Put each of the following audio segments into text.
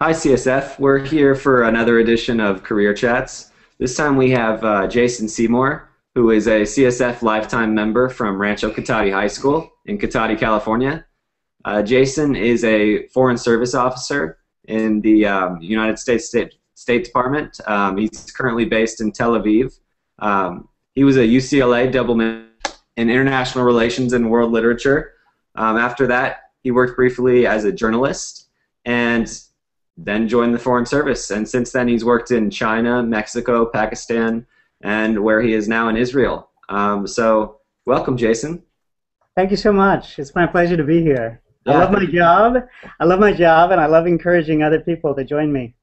Hi, CSF. We're here for another edition of Career Chats. This time we have Jason Seymour, who is a CSF lifetime member from Rancho Cotati High School in Cotati, California. Jason is a Foreign Service Officer in the United States State Department. He's currently based in Tel Aviv. He was a UCLA double major in International Relations and World Literature. After that, he worked briefly as a journalist and then joined the Foreign Service. And since then, he's worked in China, Mexico, Pakistan, and where he is now in Israel. So welcome, Jason. Thank you so much. It's my pleasure to be here. Yeah. I love my job. I love my job, and I love encouraging other people to join me.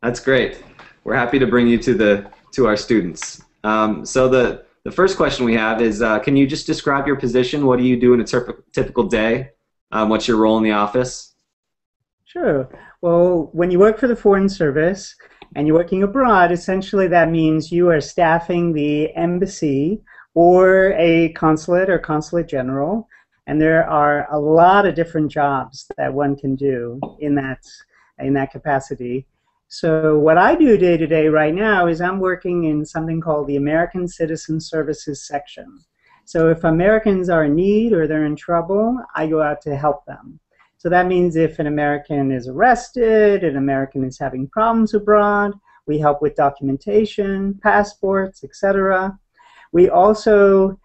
That's great. We're happy to bring you to our students. So the first question we have is, can you just describe your position? What do you do in a typical day? What's your role in the office? Sure. Well, when you work for the Foreign Service and you're working abroad, essentially that means you are staffing the embassy or a consulate or consulate general, and there are a lot of different jobs that one can do in that capacity. So what I do day to day right now is I'm working in something called the American Citizen Services section. So if Americans are in need or they're in trouble, I go out to help them. So that means if an American is arrested, an American is having problems abroad, we help with documentation, passports, etc. We also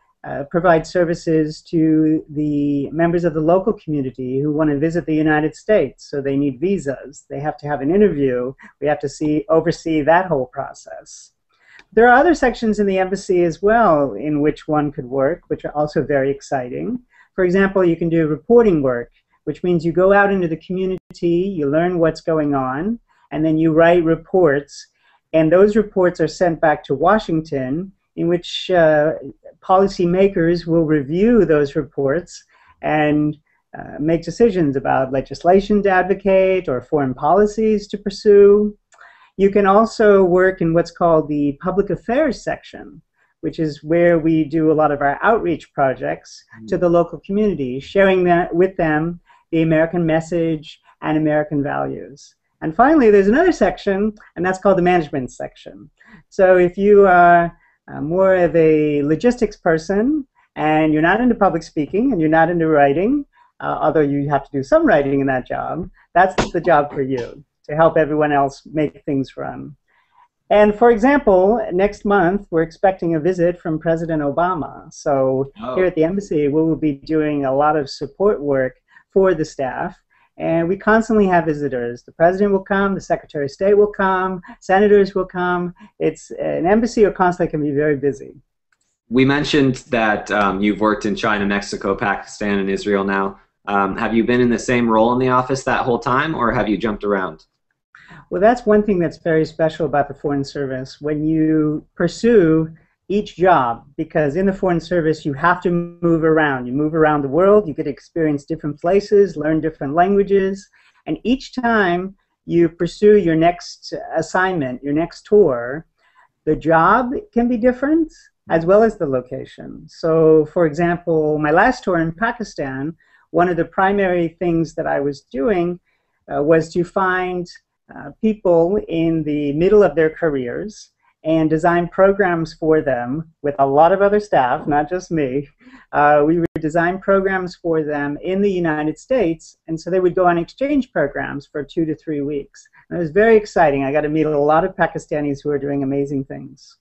provide services to the members of the local community who want to visit the United States. So they need visas. They have to have an interview. We have to oversee that whole process. There are other sections in the embassy as well in which one could work, which are also very exciting. For example, you can do reporting work, which means you go out into the community, you learn what's going on, and then you write reports. And those reports are sent back to Washington, in which policymakers will review those reports and make decisions about legislation to advocate or foreign policies to pursue. You can also work in what's called the public affairs section, which is where we do a lot of our outreach projects to the local community, sharing that with them the American message and American values. And finally, there's another section, and that's called the management section. So if you are more of a logistics person and you're not into public speaking and you're not into writing, although you have to do some writing in that job, that's the job for you, to help everyone else make things run. And for example, next month we're expecting a visit from President Obama. So here at the embassy we will be doing a lot of support work for the staff, and we constantly have visitors. The president will come, the Secretary of State will come, senators will come. It's an embassy or consulate can be very busy. We mentioned that you've worked in China, Mexico, Pakistan, and Israel now. Have you been in the same role in the office that whole time, or have you jumped around? Well, that's one thing that's very special about the Foreign Service. When you pursue each job, because in the Foreign Service you have to move around. You move around the world, you get to experience different places, learn different languages, and each time you pursue your next assignment, your next tour, the job can be different as well as the location. So for example, my last tour in Pakistan, one of the primary things that I was doing was to find people in the middle of their careers and design programs for them with a lot of other staff, not just me. We would design programs for them in the United States, and so they would go on exchange programs for 2 to 3 weeks. And it was very exciting. I got to meet a lot of Pakistanis who are doing amazing things.